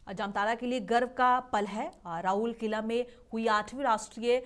जामताड़ा के लिए गर्व का पल है। राउल किला में हुई 8वीं राष्ट्रीय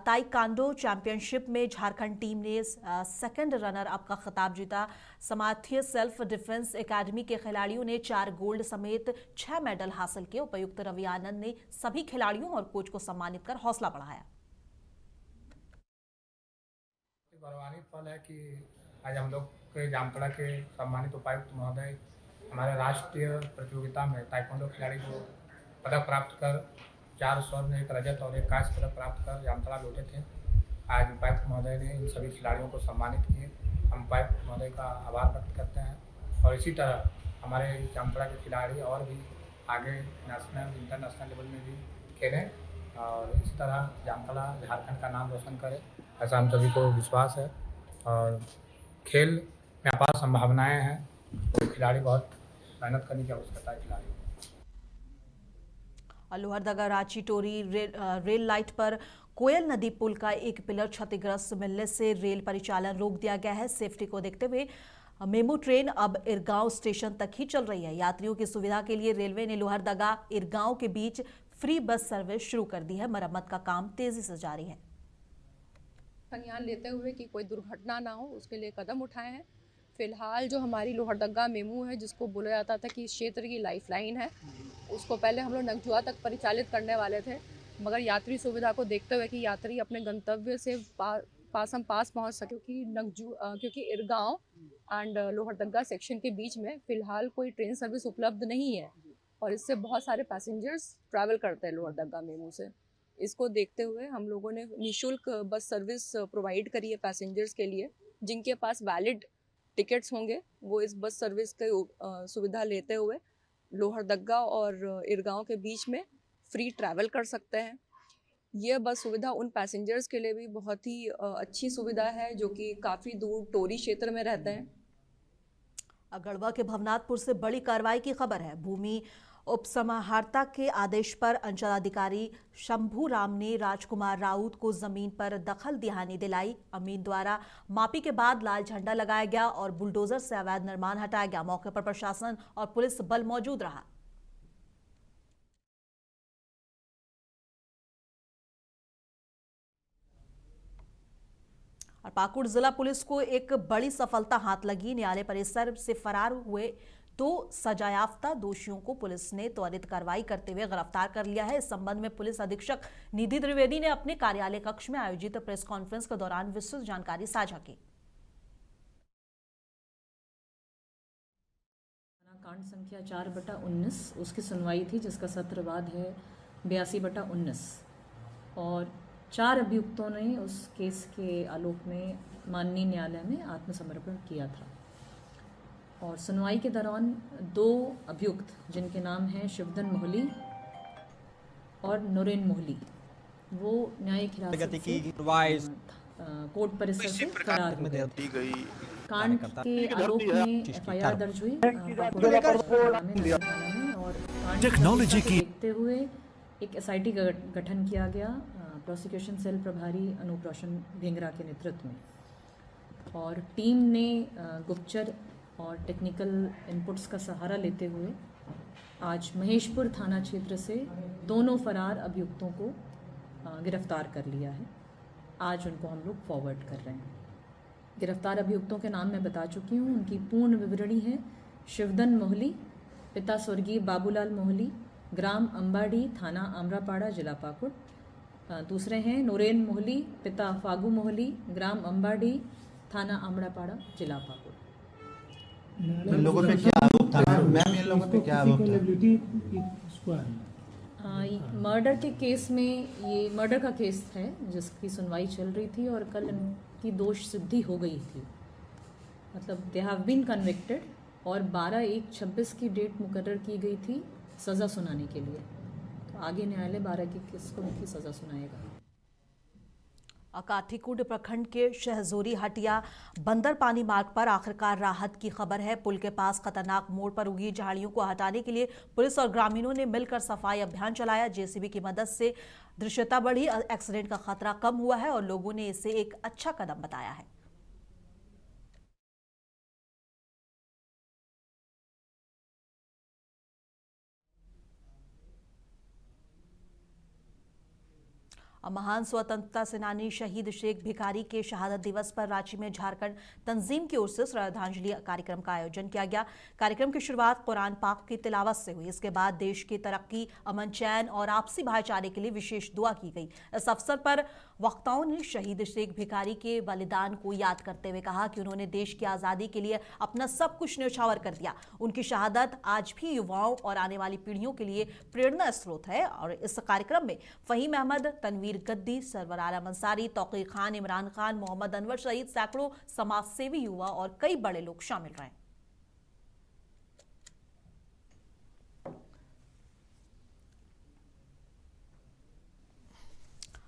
ताइक्वांडो चैंपियनशिप में झारखंड टीम ने सेकंड रनर अप का खिताब जीता। समार्थ्य सेल्फ डिफेंस एकेडमी के खिलाड़ियों ने 4 गोल्ड समेत 6 मेडल हासिल किए। उपायुक्त रवि आनंद ने सभी खिलाड़ियों और कोच को सम्मानित कर हौसला बढ़ाया। गौरवान्वित पल है कि आज हम लोग के जामताड़ा के सम्मानित उपायुक्त महोदय हमारे राष्ट्रीय प्रतियोगिता में ताइक्वांडो खिलाड़ी को पदक प्राप्त कर 4 स्वर्ण, 1 रजत और 1 कांस्य पदक प्राप्त कर जामताड़ा लौटे थे। आज उपायुक्त महोदय ने इन सभी खिलाड़ियों को सम्मानित किए। हम उपायुक्त महोदय का आभार व्यक्त करते हैं और इसी तरह हमारे जामताड़ा के खिलाड़ी और भी आगे नेशनल इंटरनेशनल लेवल में भी खेलें और इसी तरह जामताड़ा झारखंड का नाम रोशन करे, ऐसा हम सभी को विश्वास है। और खेल में अपार संभावनाएं हैं, तो खिलाड़ी बहुत मेहनत करने की आवश्यकता है खिलाड़ी। लोहरदगा रांची टोरी रेल लाइट पर कोयल नदी पुल का एक पिलर क्षतिग्रस्त मिलने से रेल परिचालन रोक दिया गया है। सेफ्टी को देखते हुए मेमू ट्रेन अब इरगांव स्टेशन तक ही चल रही है। यात्रियों की सुविधा के लिए रेलवे ने लोहरदगा इरगांव के बीच फ्री बस सर्विस शुरू कर दी है। मरम्मत का काम तेजी से जारी है। संज्ञान लेते हुए कि कोई दुर्घटना ना हो उसके लिए कदम उठाए हैं। फिलहाल जो हमारी लोहरदगा मेमू है, जिसको बोला जाता था कि इस क्षेत्र की लाइफलाइन है, उसको पहले हम लोग नगजुआ तक परिचालित करने वाले थे, मगर यात्री सुविधा को देखते हुए कि यात्री अपने गंतव्य से पास पहुंच सके, क्योंकि इरगांव एंड लोहरदगा सेक्शन के बीच में फिलहाल कोई ट्रेन सर्विस उपलब्ध नहीं है और इससे बहुत सारे पैसेंजर्स ट्रैवल करते हैं लोहरदगा मेमू से। इसको देखते हुए हम लोगों ने निःशुल्क बस सर्विस प्रोवाइड करी है पैसेंजर्स के लिए। जिनके पास वैलिड टिकट्स होंगे वो इस बस सर्विस की सुविधा लेते हुए लोहरदगा और इरगांव के बीच में फ्री ट्रैवल कर सकते हैं। यह बस सुविधा उन पैसेंजर्स के लिए भी बहुत ही अच्छी सुविधा है जो कि काफ़ी दूर टोरी क्षेत्र में रहते हैं। गढ़वा के भवनाथपुर से बड़ी कार्रवाई की खबर है। भूमि उपसमाहर्ता के आदेश पर अंचलाधिकारी शंभू राम ने राजकुमार राउत को जमीन पर दखल दिहानी दिलाई। अमीन द्वारा मापी के बाद लाल झंडा लगाया गया और बुलडोजर से अवैध निर्माण हटाया गया। मौके पर प्रशासन और पुलिस बल मौजूद रहा। और पाकुड़ जिला पुलिस को एक बड़ी सफलता हाथ लगी। न्यायालय परिसर से फरार हुए 2 सजायाफ्ता दोषियों को पुलिस ने त्वरित कार्रवाई करते हुए गिरफ्तार कर लिया है। इस संबंध में पुलिस अधीक्षक निधि द्विवेदी ने अपने कार्यालय कक्ष में आयोजित प्रेस कॉन्फ्रेंस के दौरान विस्तृत जानकारी साझा की। कांड संख्या 4/19 उसकी सुनवाई थी, जिसका सत्रवाद है 82/19 और 4 अभियुक्तों ने उस केस के आलोक में माननीय न्यायालय में आत्मसमर्पण किया था। और सुनवाई के दौरान 2 अभियुक्त जिनके नाम हैं शिवधन मोहली और नूरेन मोहली, वो न्यायिक हिरासत से कोर्ट परिसर से फरार हो गए। कांड के आलोक में FIR दर्ज हुई और टेक्नोलॉजी की देखते हुए एक SIT का गठन किया गया प्रोसिक्यूशन सेल प्रभारी अनूप रोशन भेंगरा के नेतृत्व में। और टीम ने गुप्तचर और टेक्निकल इनपुट्स का सहारा लेते हुए आज महेशपुर थाना क्षेत्र से दोनों फरार अभियुक्तों को गिरफ्तार कर लिया है। आज उनको हम लोग फॉरवर्ड कर रहे हैं। गिरफ्तार अभियुक्तों के नाम मैं बता चुकी हूँ। उनकी पूर्ण विवरणी है: शिवधन मोहली, पिता स्वर्गीय बाबूलाल मोहली, ग्राम अंबाडी, थाना आमरापाड़ा, जिला पाकुड़। दूसरे हैं नूरेन मोहली, पिता फागू मोहली, ग्राम अंबाडी, थाना आमरापाड़ा, जिला पाकुड़। इन लोगों पे क्या आरोप था मैम? इन लोगों पे क्या आरोप था? मर्डर के केस में, ये मर्डर का केस है जिसकी सुनवाई चल रही थी और कल इनकी दोष सिद्धि हो गई थी। मतलब दे हैव बीन कन्विक्टेड और 12/1/26 की डेट मुकर्रर की गई थी सज़ा सुनाने के लिए। तो आगे न्यायालय 12/21 को उनकी सज़ा सुनाएगा। काठीकुंड प्रखंड के शहजोरी हटिया बंदर पानी मार्ग पर आखिरकार राहत की खबर है। पुल के पास खतरनाक मोड़ पर उगी झाड़ियों को हटाने के लिए पुलिस और ग्रामीणों ने मिलकर सफाई अभियान चलाया। JCB की मदद से दृश्यता बढ़ी, एक्सीडेंट का खतरा कम हुआ है और लोगों ने इसे एक अच्छा कदम बताया है। महान स्वतंत्रता सेनानी शहीद शेख भिखारी के शहादत दिवस पर रांची में झारखंड तंजीम की ओर से श्रद्धांजलि कार्यक्रम का आयोजन किया गया। कार्यक्रम की शुरुआत कुरान पाक की तिलावत से हुई। इसके बाद देश की तरक्की, अमन, चैन और आपसी भाईचारे के लिए विशेष दुआ की गई। इस अवसर पर वक्ताओं ने शहीद शेख भिखारी के बलिदान को याद करते हुए कहा कि उन्होंने देश की आज़ादी के लिए अपना सब कुछ न्यौछावर कर दिया। उनकी शहादत आज भी युवाओं और आने वाली पीढ़ियों के लिए प्रेरणा स्रोत है। और इस कार्यक्रम में फहीम अहमद, तनवीर गद्दी, सरवर आलम अंसारी, तौकीर खान, इमरान खान, मोहम्मद अनवर सहित सैकड़ों समाजसेवी, युवा और कई बड़े लोग शामिल रहे।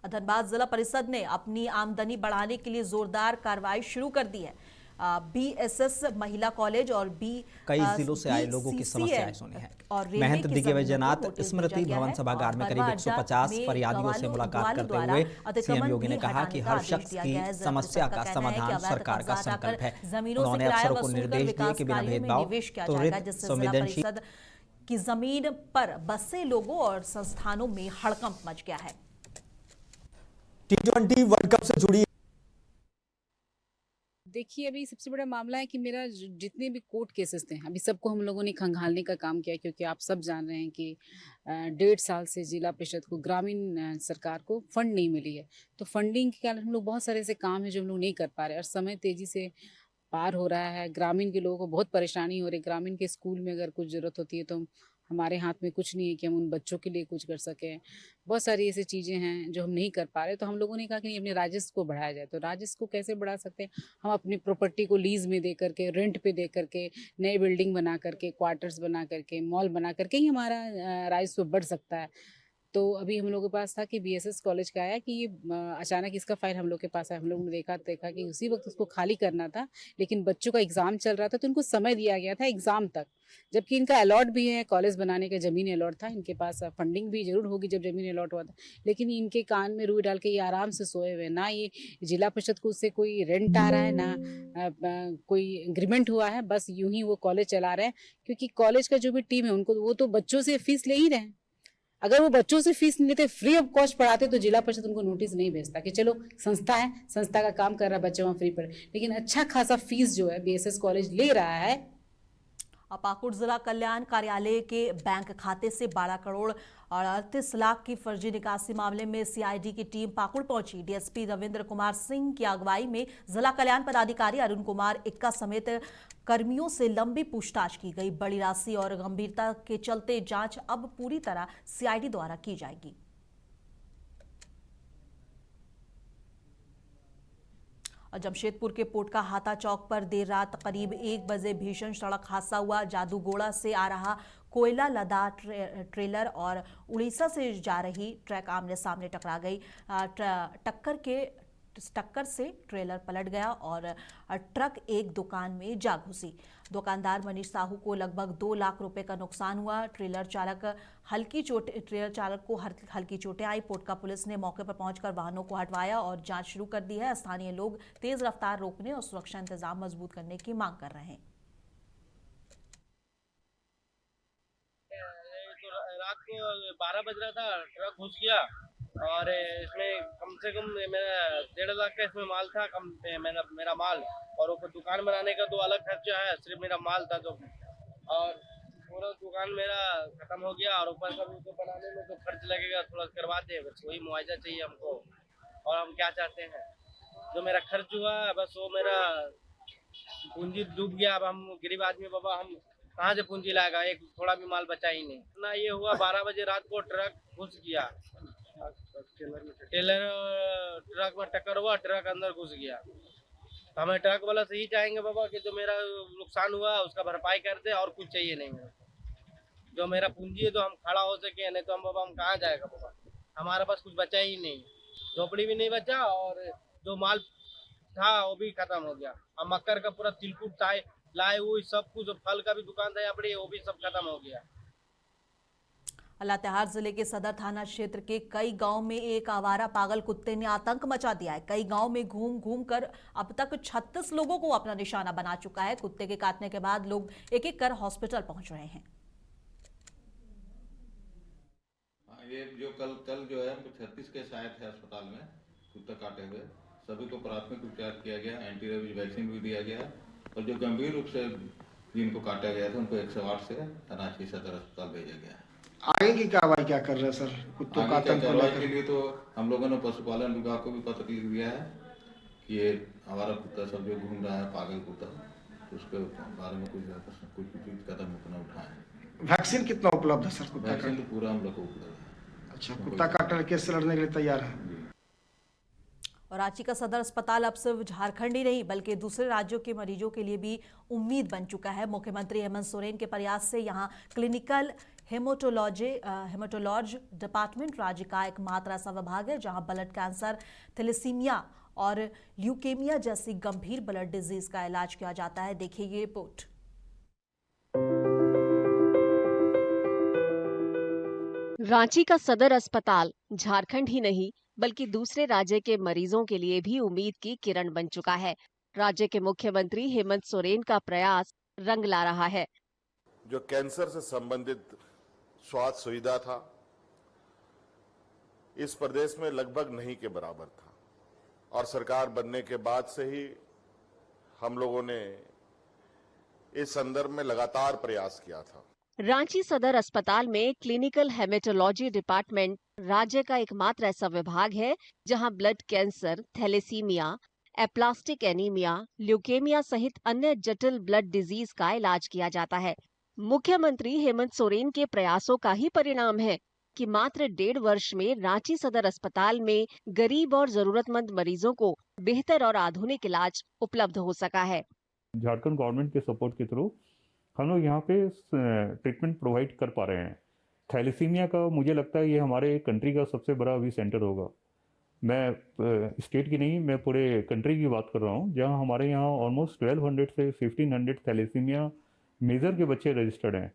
धनबाद जिला परिषद ने अपनी आमदनी बढ़ाने के लिए जोरदार कार्रवाई शुरू कर दी है। बीएसएस महिला कॉलेज और कई जिलों से आए लोगों की समस्याएं सुनी है। महंत दिग्विजयनाथ स्मृति भवन सभागार में करीब 150 फरियादियों से मुलाकात करते हुए सीएम योगी ने कहा कि हर शख्स की समस्या का समाधान सरकार का संकल्प है। उन्होंने अफसरों को निर्देश दिए कि बिना भेदभाव त्वरित संवेदनशील की जमीन पर बसे लोगों और संस्थानों में हड़कंप मच गया है। T20 वर्ल्ड कप से जुड़ी देखिए, अभी सबसे बड़ा मामला है कि मेरा जितने भी कोर्ट केसेस थे अभी सबको हम लोगों ने खंगालने का काम किया, क्योंकि आप सब जान रहे हैं कि 1.5 साल से जिला परिषद को, ग्रामीण सरकार को फंड नहीं मिली है। तो फंडिंग के कारण हम लोग बहुत सारे ऐसे काम है जो हम लोग नहीं कर पा रहे और समय तेजी से पार हो रहा है। ग्रामीण के लोगों को बहुत परेशानी हो रही है। ग्रामीण के स्कूल में अगर कुछ ज़रूरत होती है तो हमारे हाथ में कुछ नहीं है कि हम उन बच्चों के लिए कुछ कर सकें। बहुत सारी ऐसी चीज़ें हैं जो हम नहीं कर पा रहे। तो हम लोगों ने कहा कि अपने राजस्व को बढ़ाया जाए। तो राजस्व को कैसे बढ़ा सकते हैं? हम अपनी प्रॉपर्टी को लीज में दे करके, रेंट पे दे करके, नए बिल्डिंग बना करके, क्वार्टर्स बना करके, मॉल बना करके ही हमारा राजस्व बढ़ सकता है। तो अभी हम लोगों के पास था कि बीएसएस कॉलेज का आया कि ये अचानक इसका फाइल हम लोग के पास आया। हम लोगों ने देखा कि उसी वक्त उसको खाली करना था, लेकिन बच्चों का एग्ज़ाम चल रहा था तो उनको समय दिया गया था एग्ज़ाम तक, जबकि इनका अलॉट भी है, कॉलेज बनाने का ज़मीन अलॉट था, इनके पास फंडिंग भी जरूर होगी जब ज़मीन अलॉट हुआ था, लेकिन इनके कान में रुई डाल के ये आराम से सोए हुए। ना ये जिला परिषद को उससे कोई रेंट आ रहा है, ना कोई एग्रीमेंट हुआ है, बस यूं ही वो कॉलेज चला रहे हैं। क्योंकि कॉलेज का जो भी टीम है उनको, वो तो बच्चों से फीस ले ही रहे हैं। अगर वो बच्चों से फीस नहीं लेते, फ्री ऑफ कॉस्ट पढ़ाते, तो जिला परिषद उनको नोटिस नहीं भेजता कि चलो संस्था है, संस्था का काम कर रहा है, बच्चे वहाँ फ्री पढ़े। लेकिन अच्छा खासा फीस जो है बीएसएस कॉलेज ले रहा है। पाकुड़ जिला कल्याण कार्यालय के बैंक खाते से 12 करोड़ और 38 लाख की फर्जी निकासी मामले में सीआईडी की टीम पाकुड़ पहुंची। डीएसपी रविंद्र कुमार सिंह की अगुवाई में जिला कल्याण पदाधिकारी अरुण कुमार इक्का समेत कर्मियों से लंबी पूछताछ की गई। बड़ी राशि और गंभीरता के चलते जांच अब पूरी तरह सीआईडी द्वारा की जाएगी। जमशेदपुर के पोटका हाथा चौक पर देर रात करीब 1 बजे भीषण सड़क हादसा हुआ। जादूगोड़ा से आ रहा कोयला लदा ट्रेलर और उड़ीसा से जा रही ट्रक आमने सामने टकरा गई। टक्कर से ट्रेलर पलट गया और ट्रक एक दुकान में जा घुसी। दुकानदार मनीष साहू को लगभग 2 लाख रुपए का नुकसान हुआ। ट्रेलर चालक को हल्की चोटें आई। पोटका पुलिस ने मौके पर पहुंचकर वाहनों को हटवाया और जांच शुरू कर दी है। स्थानीय लोग तेज रफ्तार रोकने और सुरक्षा इंतजाम मजबूत करने की मांग कर रहे हैं। रात को 12 बज रहा था, ट्रक घुस गया और इसमें कम से कम मेरा 1.5 लाख का इसमें माल था, मेरा माल, और ऊपर दुकान बनाने का 2 अलग खर्चा है, सिर्फ मेरा माल था तो, और पूरा दुकान मेरा खत्म हो गया। और ऊपर सब उसको बनाने में तो खर्च लगेगा, थोड़ा करवाते हैं, बस वही मुआवजा चाहिए हमको। और हम क्या चाहते हैं, जो मेरा खर्च हुआ बस वो मेरा पूंजी डूब गया। अब हम गरीब आदमी बाबा, हम कहाँ से पूंजी लाएगा, एक थोड़ा भी माल बचा ही नहीं ना। ये हुआ 12 बजे रात को ट्रक घुस गया, टेलर ट्रक में टक्कर हुआ, ट्रक अंदर घुस गया। तो हमें ट्रक वाला से ही चाहेंगे बाबा कि जो मेरा नुकसान हुआ उसका भरपाई कर दे, और कुछ चाहिए नहीं मेरे। जो मेरा पूंजी है तो हम खड़ा हो सके, नहीं तो हम बाबा हम कहाँ जाएगा बाबा, हमारे पास कुछ बचा ही नहीं, झोपड़ी भी नहीं बचा और जो माल था वो भी खत्म हो गया। अब मक्कर का पूरा तिलकुट लाए हुए सब कुछ, फल का भी दुकान था यहाँ पर, वो भी सब खत्म हो गया। लातेहार जिले के सदर थाना क्षेत्र के कई गांव में एक आवारा पागल कुत्ते ने आतंक मचा दिया है। कई गांव में घूम घूम कर अब तक 36 लोगों को अपना निशाना बना चुका है। कुत्ते के काटने के बाद लोग एक एक कर हॉस्पिटल पहुंच रहे हैं। ये जो कल जो है 36 केस आए थे अस्पताल में कुत्ता काटे हुए, सभी को प्राथमिक उपचार किया गया, एंटी रेबीज वैक्सीन भी दिया गया और जो गंभीर रूप से जिनको काटा गया था उनको 108 से रांची सदर अस्पताल भेजा गया। आगे की कार्रवाई क्या कर रहे हैं सर? कुत्तों का कार्रवाई के लिए तो हम लोगों ने पशुपालन विभाग को भी पत्र लिख दिया है कि ये हमारा कुत्ता सब जो घूम रहा है पागल कुत्ता, उसके बारे में कुछ कदम अपना उठाएं। वैक्सीन कितना उपलब्ध है सर? कुत्ता वैक्सीन तो पूरा हम लोग को उपलब्ध है। अच्छा, कुत्ता काटने केस से लड़ने के लिए तैयार है। और रांची का सदर अस्पताल अब सिर्फ झारखंड ही नहीं बल्कि दूसरे राज्यों के मरीजों के लिए भी उम्मीद बन चुका है। मुख्यमंत्री हेमंत सोरेन के प्रयास से यहां क्लिनिकल हेमेटोलॉजी डिपार्टमेंट राज्य का एकमात्र ऐसा विभाग है जहां ब्लड कैंसर, थैलेसीमिया और ल्यूकेमिया जैसी गंभीर ब्लड डिजीज का इलाज किया जाता है। देखिए ये रिपोर्ट। रांची का सदर अस्पताल झारखंड ही नहीं बल्कि दूसरे राज्य के मरीजों के लिए भी उम्मीद की किरण बन चुका है। राज्य के मुख्यमंत्री हेमंत सोरेन का प्रयास रंग ला रहा है। जो कैंसर से संबंधित स्वास्थ्य सुविधा था, इस प्रदेश में लगभग नहीं के बराबर था और सरकार बनने के बाद से ही हम लोगों ने इस संदर्भ में लगातार प्रयास किया था। रांची सदर अस्पताल में क्लिनिकल हेमेटोलॉजी डिपार्टमेंट राज्य का एकमात्र ऐसा विभाग है जहां blood cancer, thalassaemia, aplastic anaemia, leukaemia सहित अन्य जटिल ब्लड डिजीज का इलाज किया जाता है। मुख्यमंत्री हेमंत सोरेन के प्रयासों का ही परिणाम है कि मात्र 1.5 वर्ष में रांची सदर अस्पताल में गरीब और जरूरतमंद मरीजों को बेहतर और आधुनिक इलाज उपलब्ध हो सका है। झारखंड गवर्नमेंट के सपोर्ट के थ्रू हम लोग यहाँ पे ट्रीटमेंट प्रोवाइड कर पा रहे हैं। थैलेसीमिया का मुझे लगता है ये हमारे कंट्री का सबसे बड़ा अभी सेंटर होगा। मैं स्टेट की नहीं, मैं पूरे कंट्री की बात कर रहा हूँ, जहाँ हमारे यहाँ ऑलमोस्ट 1200 से 1500 थैलेसीमिया मेजर के बच्चे रजिस्टर्ड हैं।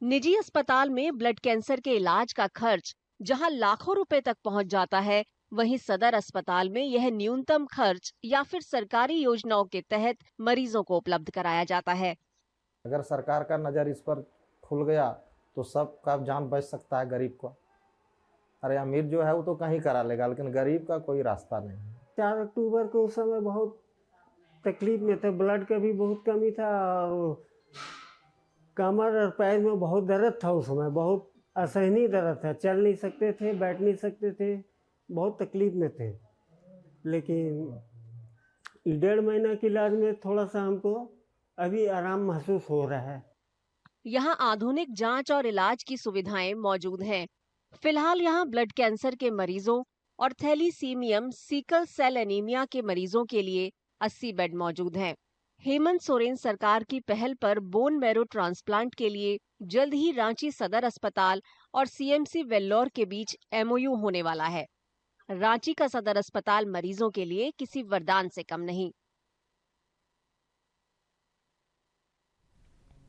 निजी अस्पताल में ब्लड कैंसर के इलाज का खर्च जहां लाखों रुपए तक पहुंच जाता है, वहीं सदर अस्पताल में यह न्यूनतम खर्च या फिर सरकारी योजनाओं के तहत मरीजों को उपलब्ध कराया जाता है। अगर सरकार का नज़र इस पर खुल गया तो सबका जान बच सकता है गरीब को। अरे अमीर जो है वो तो कहीं करा लेगा, लेकिन गरीब का कोई रास्ता नहीं। 4 अक्टूबर को उस समय बहुत तकलीफ में थे, ब्लड का भी बहुत कमी था और कमर और पैर में बहुत दर्द था। उस समय बहुत असहनीय दर्द था, चल नहीं सकते थे, बैठ नहीं सकते थे, बहुत तकलीफ में थे। लेकिन 1.5 महीना के इलाज में थोड़ा सा हमको अभी आराम महसूस हो रहा है। यहाँ आधुनिक जांच और इलाज की सुविधाएं मौजूद हैं। फिलहाल यहाँ ब्लड कैंसर के मरीजों और थैलीसीमियम सीकल सेल एनीमिया के मरीजों के लिए 80 बेड मौजूद हैं। हेमंत सोरेन सरकार की पहल पर बोन मैरो ट्रांसप्लांट के लिए जल्द ही रांची सदर अस्पताल और सीएमसी वेल्लोर के बीच MOU होने वाला है। रांची का सदर अस्पताल मरीजों के लिए किसी वरदान से कम नहीं।